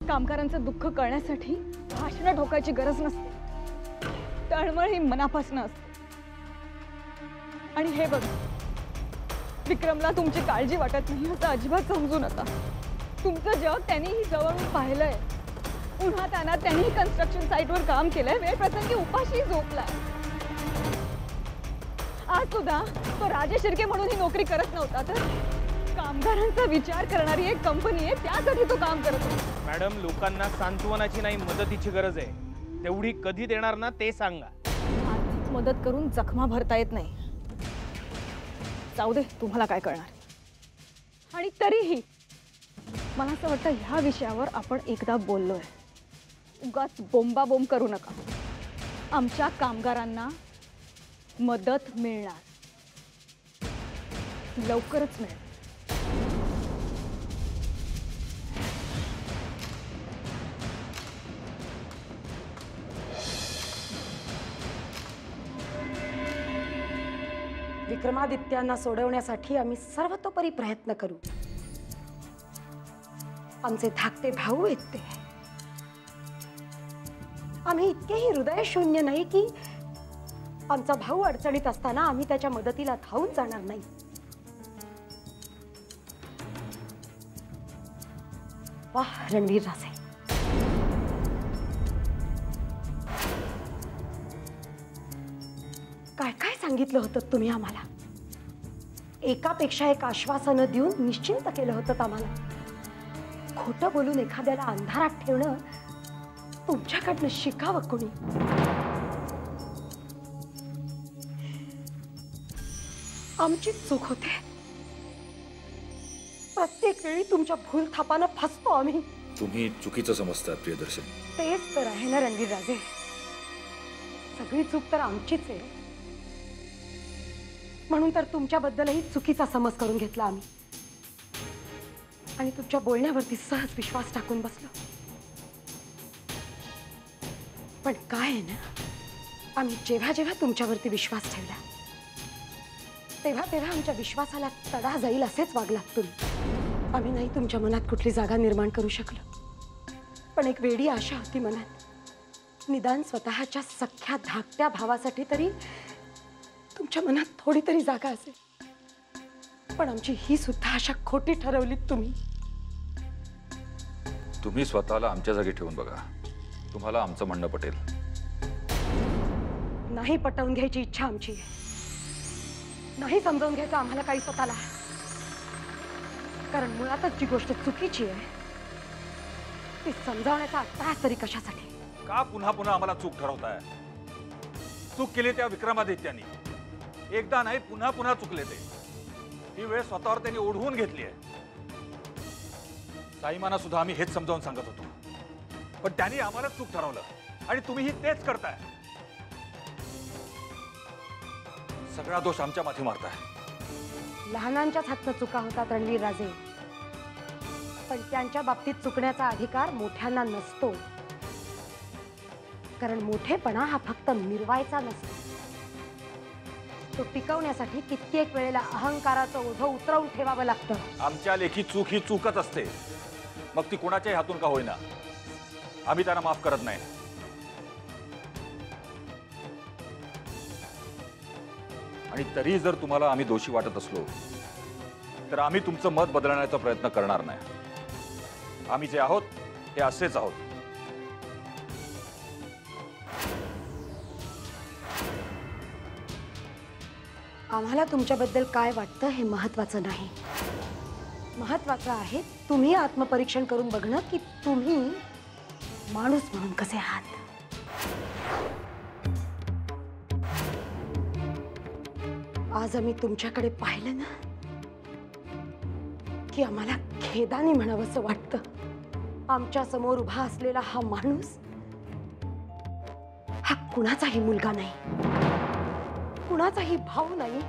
कामगारांचं दुःख कळण्यासाठी भाषणं ठोकायची गरज नसते, तळमळ ही मनापासून असते। आणि हे बघ, विक्रमला तुमची काळजी वाटत नाही असं अजिबात समजू नका। तुमचं जग त्यांनीही जवळून पाहिलंय। उन्हात तानात त्यांनी कन्स्ट्रक्शन साइटवर काम केलंय, वेळ प्रसंगी उपाशी झोपलाय। आज सुद्धा तो राजेश शिर्के म्हणून ही नोकरी करत नव्हता, तर कामगारांचा विचार करणारी एक कंपनी आहे, त्यासाठी तो काम करत होता। मॅडम, लोकांना सांत्वनाची नाही मदतीची गरज आहे। तेवढी कधी देणार ना ते सांगा। आर्थिक मदत करून जखमा भरता येत नाही। जाऊ दे, तुम्हाला काय कळणार। आणि तरीही मला असं वाटतं ह्या विषयावर आपण एकदा बोललोय, उगाच बोंबाबोंब करू नका। आमच्या कामगारांना मदत मिळणार, लवकरच मिळेल। विक्रमादित्यांना सोडवण्यासाठी आम्ही सर्वतोपरी प्रयत्न करू। आमचे धाकटे भाऊ आहेत ते। आम्ही इतकेही हृदय शून्य नाही की आमचा भाऊ अडचणीत असताना आम्ही त्याच्या मदतीला धावून जाणार नाही। वाह रणवीर राजे, काय काय सांगितलं होतं तुम्ही आम्हाला। एकापेक्षा एक आश्वासनं देऊन निश्चिंत केलं होतं आम्हाला। खोटं बोलून एखाद्याला अंधारात ठेवणं तुमच्याकडनं शिकावं कोणी। आमची चूक होते। प्रत्येक वेळी तुमच्या भूल थापानं फसतो आम्ही। तुम्ही चुकीचं समजता प्रियदर्शन। तेच तर आहे ना रणवीर राजे, सगळी चूक तर आमचीच आहे। म्हणून तर तुमच्याबद्दलही चुकीचा समज करून घेतला आम्ही आणि तुमच्या बोलण्यावरती सहज विश्वास टाकून बसलो। पण काय आहे ना, आम्ही जेव्हा जेव्हा तुमच्यावरती विश्वास ठेवला तेव्हा तेव्हा आमच्या विश्वासाला तडा जाईल असेच वागलात तुम्ही। आम्ही नाही तुमच्या मनात कुठली जागा निर्माण करू शकलो, पण एक वेडी आशा होती मनात। निदान स्वतःच्या सख्या धाकट्या भावासाठी तरी तुमच्या मनात थोडी तरी जागा असेल। पण आमची ही सुद्धा आशा खोटी ठरवलीत तुम्ही। तुम्ही स्वतःला आमच्या जागी ठेवून बघा, तुम्हाला आमचं म्हणणं पटेल। नाही पटवून घ्यायची इच्छा आमची, नाही समजावून घ्यायचं आम्हाला काही स्वतःला। कारण मुळातच जी गोष्ट चुकीची आहे ती समजावण्याचा त्रास तरी कशासाठी। का पुन्हा पुन्हा आम्हाला चूक ठरवताय? चूक केली त्या विक्रमादित्यांनी, एकदा नाही पुन्हा पुन्हा चुकले ते। ही वेळ स्वतःवर त्यांनी ओढवून घेतली आहे। साईमाना सुद्धा आम्ही हेच समजावून सांगत होतो, पण त्यांनी आम्हाला चूक ठरवलं आणि तुम्हीही तेच करताय। सगळा दोष आमच्या माथी मारताय। लहानांच्याच हातनं चुका होतात रणवीर राजे, पण त्यांच्या बाबतीत चुकण्याचा अधिकार मोठ्यांना नसतो। कारण मोठेपणा हा फक्त मिरवायचा नसतो, तो टिकवण्यासाठी कित्येक वेळेला अहंकाराचं ओझं उतरवून ठेवावं लागतं। आमच्या लेखी चूक ही चूकच असते, मग ती कोणाच्याही हातून का होईना। आम्ही त्यांना माफ करत नाही। आणि तरी जर तुम्हाला आम्ही दोषी वाटत असलो तर आम्ही तुमचं मत बदलण्याचा प्रयत्न करणार नाही। आम्ही जे आहोत हे असेच आहोत। आम्हाला तुमच्याबद्दल काय वाटतं हे महत्त्वाचं नाही, महत्त्वाचं आहे तुम्ही आत्मपरीक्षण करून बघणं की तुम्ही माणूस म्हणून कसे आहात। आज आम्ही तुमच्याकडे पाहिलं ना की आम्हाला खेदाने म्हणावंसं वाटतं। आमच्या समोर उभा असलेला हा माणूस हा कुणाचाही मुलगा नाही, कुणाचाही भाऊ नाही,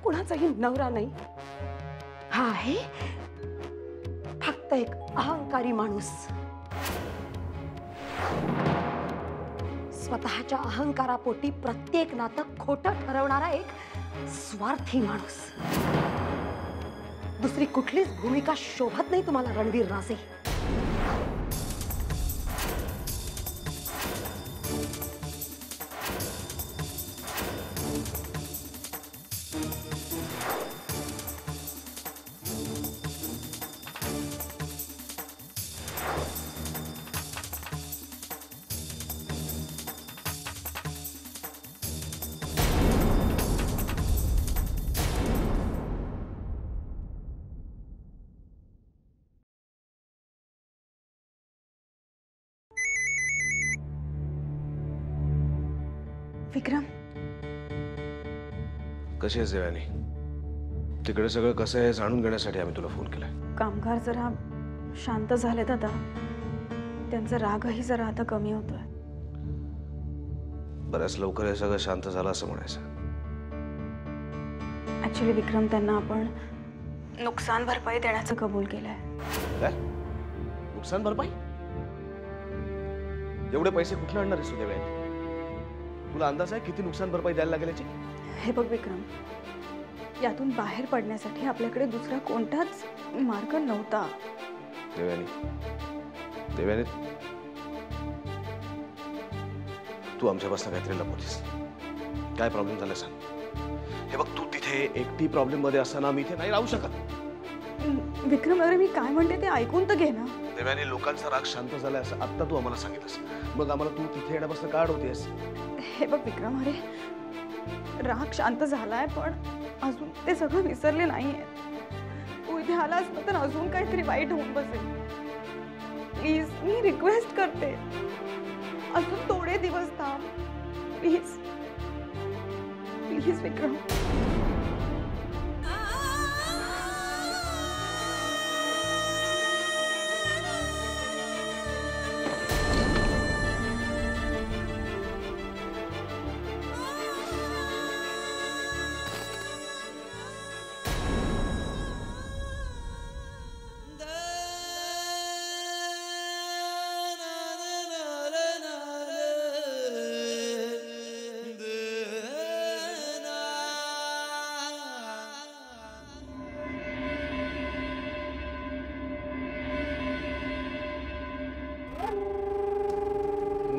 कुणाचाही नवरा नाही। हा आहे फक्त एक अहंकारी माणूस, स्वतःच्या अहंकारापोटी प्रत्येक नातं खोटं ठरवणारा एक स्वार्थी माणूस। दुसरी कुठलीच भूमिका शोभत नाही तुम्हाला रणवीर राजे। विक्रम, कशी आहेस देवानी? तिकडे सगळं कसं आहे जाणून घेण्यासाठी आम्ही तुला फोन केलाय. कामगार जरा शांत झालेत आता. त्यांचा रागही जरा आता कमी होतोय. बऱ्याच लवकर हे सगळं शांत झालं असं म्हणायचं. ऍक्च्युली विक्रम, त्यांना आपण नुकसान भरपाई देण्याचं कबूल केलंय. काय नुकसान भरपाई? एवढे पैसे कुठले आणणार आहेस तू देवानी? तुला अंदाज आहे किती नुकसान भरपाई द्यायला लागेल याची? हे बघ विक्रम, यातून बाहेर पडण्यासाठी आपल्याकडे दुसरा कोणताच मार्ग नव्हता. देवानी, देवानी, तू आमच्यापासून काहीतरी लपवतेस. काय प्रॉब्लेम झाला सांग. हे बघ, तू तिथे एकटी प्रॉब्लेम मध्ये असताना मी इथे नाही राहू शकत. विक्रम, अरे मी काय म्हणते ते ऐकून तर घे ना. देवानी, लोकांचा राग शांत झालाय असं आत्ता तू आम्हाला सांगितलंस. मग आम्हाला तू तिथे येण्यापासून का अडवतेस? हे बघ विक्रम, अरे राग शांत झालाय पण अजून ते सगळं विसरले नाहीये. तू इथे आलास ना तर अजून काहीतरी वाईट होऊन बसेल. प्लीज, मी रिक्वेस्ट करते, अजून थोडे दिवस थांब प्लीज. प्लीज विक्रम.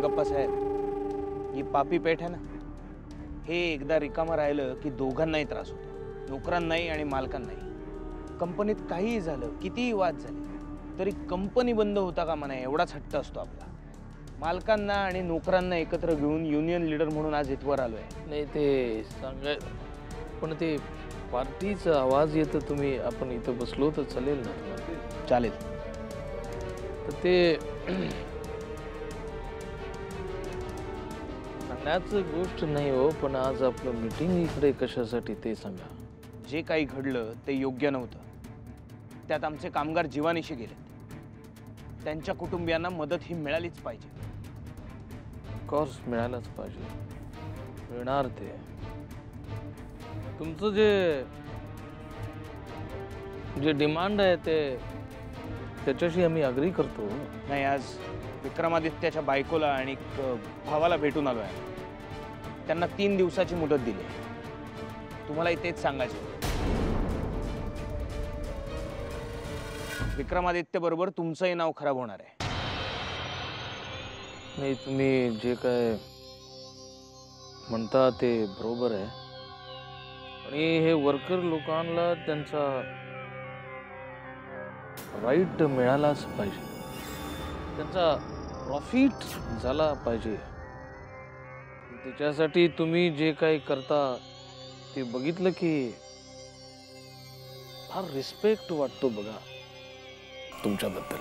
गप्पा साहेब, ही पापी पेठ आहे ना, हे एकदा रिकामं राहिलं की दोघांनाही त्रास होतो, नोकरांनाही आणि मालकांनाही. कंपनीत काहीही झालं, कितीही वाद झाले तरी कंपनी बंद होता का म्हणा एवढाच हट्ट असतो आपला. मालकांना आणि नोकरांना एकत्र घेऊन युनियन लीडर म्हणून आज इथवर आलोय. नाही ते सांगाय, पण ते पार्टीचा आवाज येतो. तुम्ही आपण इथं बसलो तर चालेल ना? चालेल. तर ते सांगण्याचं गोष्ट नाही हो, पण आज आपलं मीटिंग इकडे कशासाठी ते सांगा. जे काही घडलं ते योग्य नव्हतं. त्यात आमचे कामगार जीवानिशी गेले. त्यांच्या कुटुंबियांना मदत ही मिळालीच पाहिजे. ऑफकोर्स मिळायलाच पाहिजे, मिळणार ते. तुमचं जे डिमांड आहे ते त्याच्याशी आम्ही अग्री करतो. नाही, आज विक्रमादित्याच्या बायकोला आणि भावाला भेटून आलो आहे. त्यांना 3 दिवसाची मुदत दिली. तुम्हाला तेच सांगायचं. विक्रमादित्य बरोबर तुमचंही नाव खराब होणार आहे. नाही, तुम्ही जे काय म्हणता ते बरोबर आहे. आणि हे वर्कर लोकांना त्यांचा राईट मिळालाच पाहिजे, त्यांचा प्रॉफिट झाला पाहिजे. त्याच्यासाठी तुम्ही जे काही करता ते बघितलं की फार रिस्पेक्ट वाटतो बघा तुमच्याबद्दल.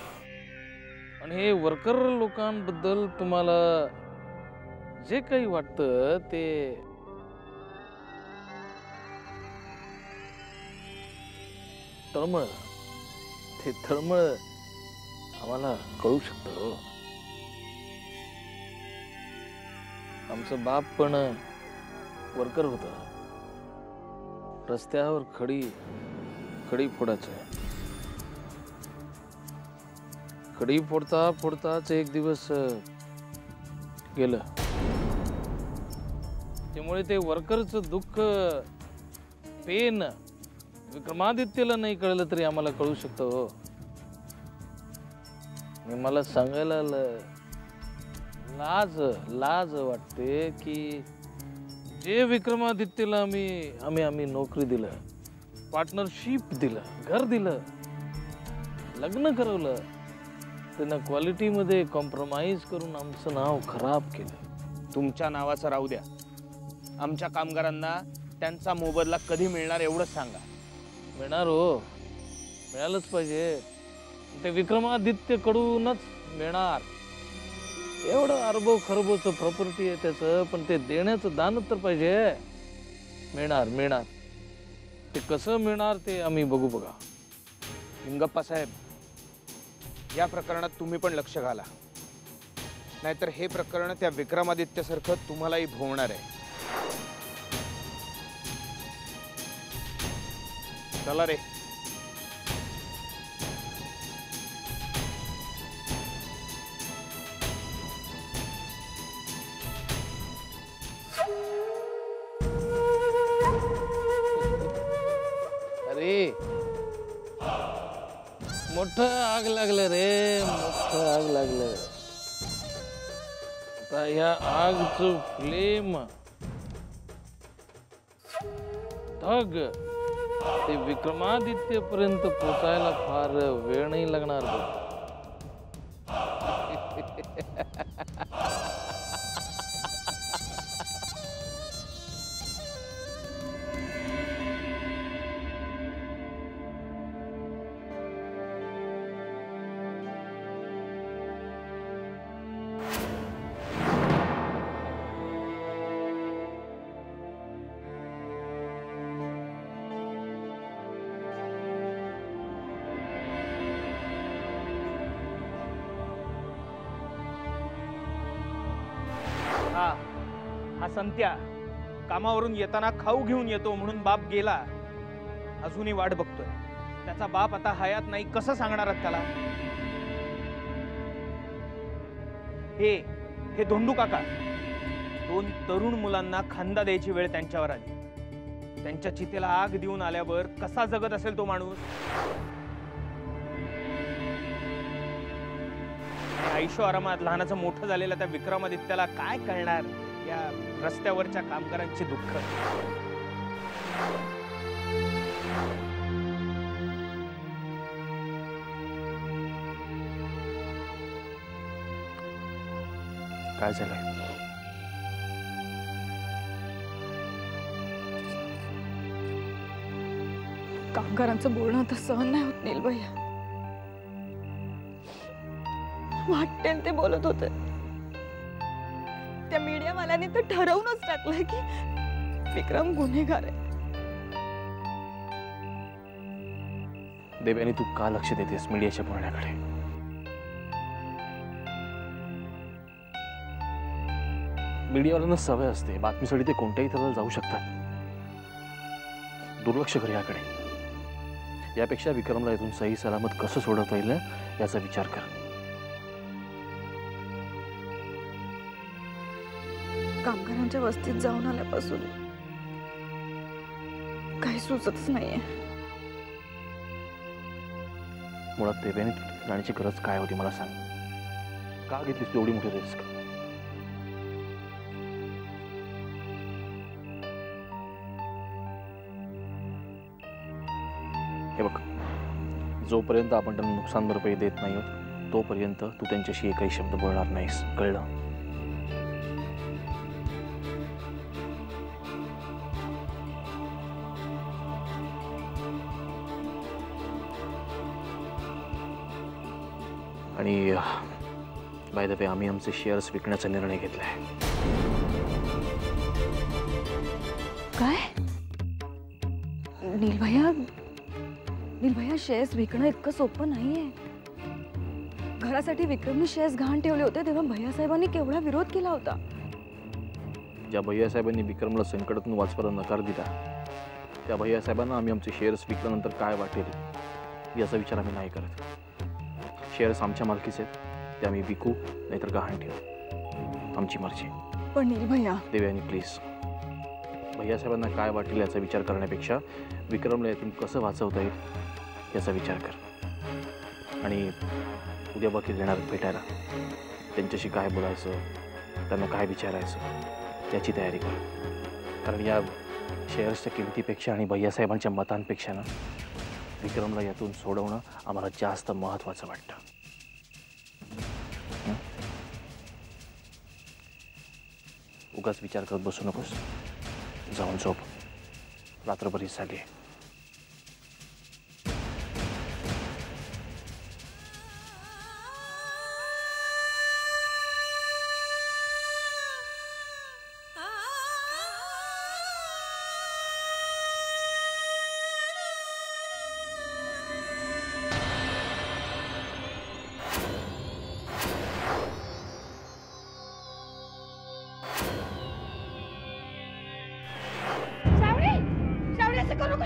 आणि हे वर्कर लोकांबद्दल तुम्हाला जे काही वाटतं ते तळमळ, ते तळमळ आम्हाला कळू शकतं. आमचं बाप पण वर्कर होता. रस्त्यावर खडी फोडायचं. खडी फोडता फोडताच एक दिवस गेलं. त्यामुळे ते वर्करचं दुःख, पेन विक्रमादित्यला नाही कळलं तरी आम्हाला कळू शकतं हो. मला सांगायला लाज वाटते की जे विक्रमादित्यला आम्ही नोकरी दिलं, पार्टनरशिप दिलं, घर दिलं, लग्न करवलं, त्यांना क्वालिटीमध्ये कॉम्प्रोमाइज करून आमचं नाव खराब केलं. तुमच्या नावाचं राहू द्या. आमच्या कामगारांना त्यांचा मोबदला कधी मिळणार एवढंच सांगा. मिळणार हो, मिळालंच पाहिजे. ते विक्रमादित्य कडूनच मिळणार. एवढं अरबो खरबोचं प्रॉपर्टी आहे त्याचं, पण ते देण्याचं दान तर पाहिजे. मिळणार मिळणार. ते कसं मिळणार ते आम्ही बघू. बघा हिंगप्पा साहेब, या प्रकरणात तुम्ही पण लक्ष घाला, नाहीतर हे प्रकरण त्या विक्रमादित्य सारखं तुम्हालाही भोवणार आहे. चला रे. अरे मोठं आग लागलं रे, मोठं आग लागलं. आता ह्या आगचं फ्लेम धग ते विक्रमादित्य पर्यंत पोचायला फार वेळ नाही लागणार बघ. हा संत्या कामावरून येताना खाऊ घेऊन येतो म्हणून बाप गेला, अजूनही वाट बघतोय. त्याचा बाप आता हयात नाही, कसं सांगणार त्याला? हे धोंडू काका, 2 तरुण मुलांना खांदा द्यायची वेळ त्यांच्यावर आली. त्यांच्या चितेला आग देऊन आल्यावर कसा जगत असेल तो माणूस? आयुष्य आरामात लहानाचं मोठं झालेलं त्या विक्रमादित्याला काय कळणार या रस्त्यावरच्या कामगारांची दुःख? काय झालंय? कामगारांचं बोलणं तर सहन नाही होत नील भैया. वाटेल ते बोलत होते. त्या मीडियावाल्याने तर ठरवूनच टाकलं की विक्रम गुन्हेगार आहे. देवयानी, तू का लक्ष देतेस मीडियाच्या बोलण्याकडे? मीडियावाल्यांना सवय असते, बातमीसाठी ते कोणत्याही थराला जाऊ शकतात. दुर्लक्ष कर याकडे. यापेक्षा विक्रमला इथून सही सलामत कसं सोडवता येईल याचा विचार कर. कामगारांच्या वस्तीत जाऊन आल्यापासून काही सुचतच नाहीये. मुळात देवयानी जाण्याची गरज काय होती मला सांग? का घेतलीस तू एवढी मोठी रिस्क? हे बघ, जोपर्यंत आपण त्यांना नुकसान भरपाई देत नाही आहोत तोपर्यंत तू त्यांच्याशी एकही शब्द बोलणार नाहीस, कळलं? आणि बाय द वे, आम्ही आमचे शेअर्स विकण्याचा निर्णय घेतलाय. काय? नील भैया, शेअर्स विकणं इतकं सोपं नाहीये. घरासाठी विक्रमने शेअर्स गहाण ठेवले होते तेव्हा भैयासाहेबांनी केवढा विरोध केला होता. ज्या भैयासाहेबांनी विक्रमला संकटातून वाचवायला नकार दिला त्या भैयासाहेबांना आम्ही आमचे शेअर्स विकल्यानंतर काय वाटेल याचा विचार आम्ही नाही करत. शेअर्स आमच्या मालकीचे आहेत, ते आम्ही विकू नाहीतर गहाण ठेवू, आमची मर्जी. पण नील भैया, देवयानी प्लीज, भैयासाहेबांना काय वाटेल याचा विचार करण्यापेक्षा विक्रमला यातून कसं वाचवता येईल याचा विचार कर. आणि उद्या वकील येणार भेटायला, त्यांच्याशी काय बोलायचं, त्यांना काय विचारायचं याची तयारी कर. कारण या शेअर्सच्या किमतीपेक्षा आणि भैयासाहेबांच्या मतांपेक्षा ना विक्रमला यातून सोडवणं आम्हाला जास्त महत्त्वाचं वाटतं. उगाच विचार करत बसू नकोस, जाऊन झोप, रात्र बरीच झाली आहे.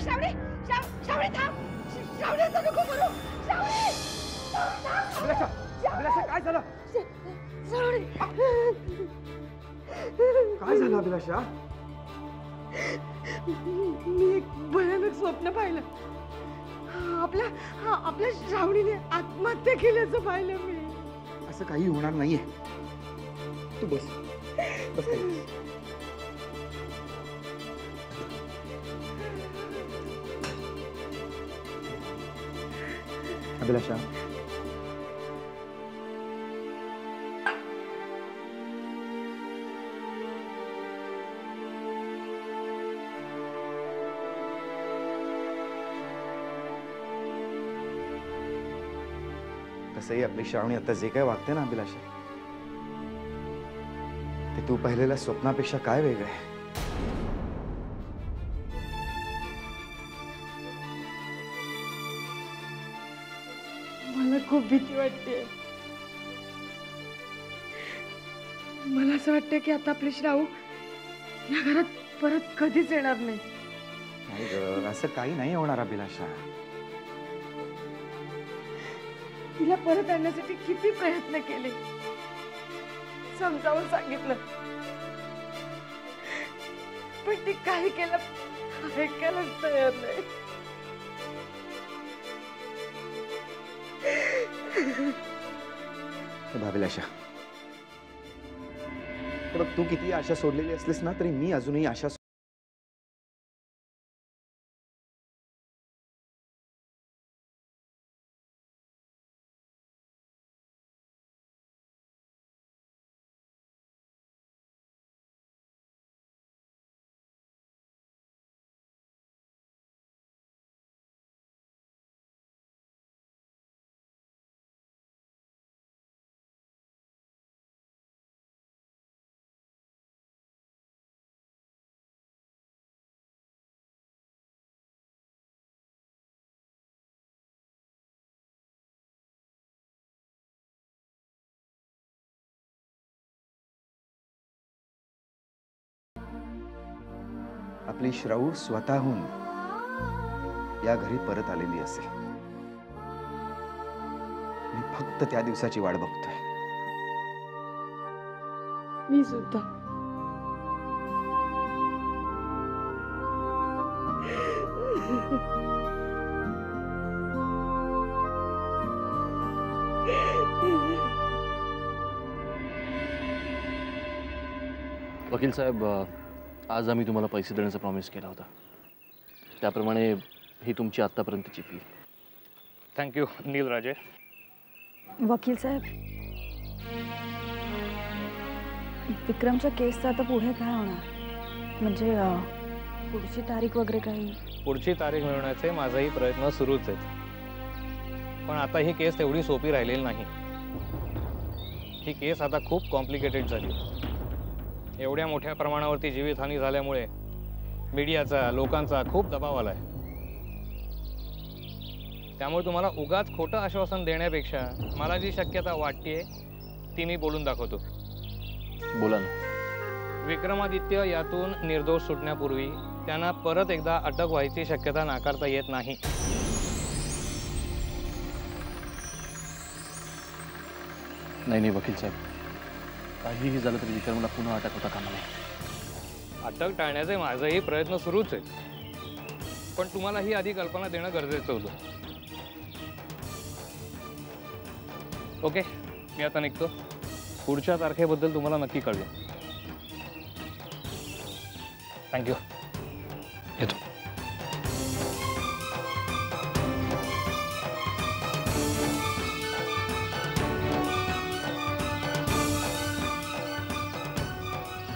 श्रावणी श्रावणी थांब. श्रावणी असं नको करू. श्रावणी काय झालं? श्रावणी काय झालं अभिलाषा? मी एक भयानक स्वप्न पाहिलं. आपल्या श्रावणीने आत्महत्या केल्याचं पाहिलं मी. असं काही होणार नाहीये. तू बस बस खाली. अभिलाषा तसंही आपली श्रावणी आता जे काय वागते ना अभिलाषा, ते तू पाहिलेल्या स्वप्नापेक्षा काय वेगळं आहे. मला खूप भीती वाटते. मला असं वाटतं की आता आपली श्रावू या घरात परत कधीच येणार नाही. नाही ग, असं काही नाही होणार अभिलाषा. तिला परत आणण्यासाठी किती प्रयत्न केले, समजावून सांगितलं, पण ती काही केलं ऐकायलाच तयार नाही. अभिलाषा, बघ, तू किती आशा सोडलेली असलीस ना तरी मी अजूनही आशा आपली श्रावू स्वतःहून या घरी परत आलेली असेल. मी फक्त त्या दिवसाची वाट बघतोय. मी सुद्धा. वकील साहेब, आज आम्ही तुम्हाला पैसे देण्याचा प्रॉमिस केला होता, त्याप्रमाणे ही तुमची आत्तापर्यंतची फी. थँक्यू नीलराजे. वकील साहेब, विक्रमच्या केसचं आता पुढे काय होणार? म्हणजे पुढची तारीख वगैरे काही? पुढची तारीख मिळवण्याचे माझाही प्रयत्न सुरूच आहेत, पण आता ही केस तेवढी सोपी राहिलेली नाही. ही केस आता खूप कॉम्प्लिकेटेड झाली. एवढ्या मोठ्या प्रमाणावरती जीवितहानी झाल्यामुळे मीडियाचा, लोकांचा खूप दबाव आलाय. त्यामुळे तुम्हाला उगाच खोटं आश्वासन देण्यापेक्षा मला जी शक्यता वाटते ती मी बोलून दाखवतो. बोला ना. विक्रमादित्य यातून निर्दोष सुटण्यापूर्वी त्यांना परत एकदा अटक व्हायची शक्यता नाकारता येत नाही. नाही वकील साहेब, काहीही झालं तरी विक्रमला पुन्हा अटक होता कामा नये. अटक टाळण्याचे माझेही प्रयत्न सुरूच आहेत, पण तुम्हाला ही आधी कल्पना देणं गरजेचं होतं. ओके, मी आता निघतो. पुढच्या तारखेबद्दल तुम्हाला नक्की कळवेन. थँक्यू. येतो.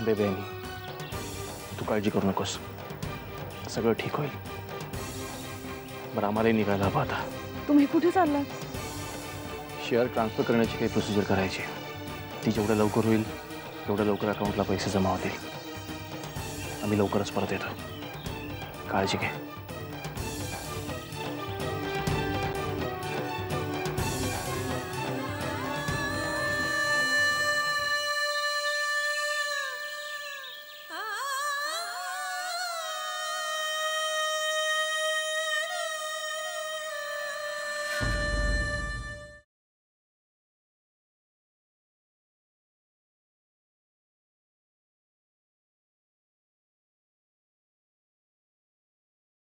बेबेनी, तू काळजी करू नकोस, सगळं ठीक होईल. बरं, आम्हालाही निघायला हवं आता. तुम्ही कुठे चाललात? शेअर ट्रान्सफर करण्याची काही प्रोसिजर करायची. ती जेवढं लवकर होईल तेवढ्या लवकर अकाउंटला पैसे जमा होतील. आम्ही लवकरच परत येतो. काळजी घे.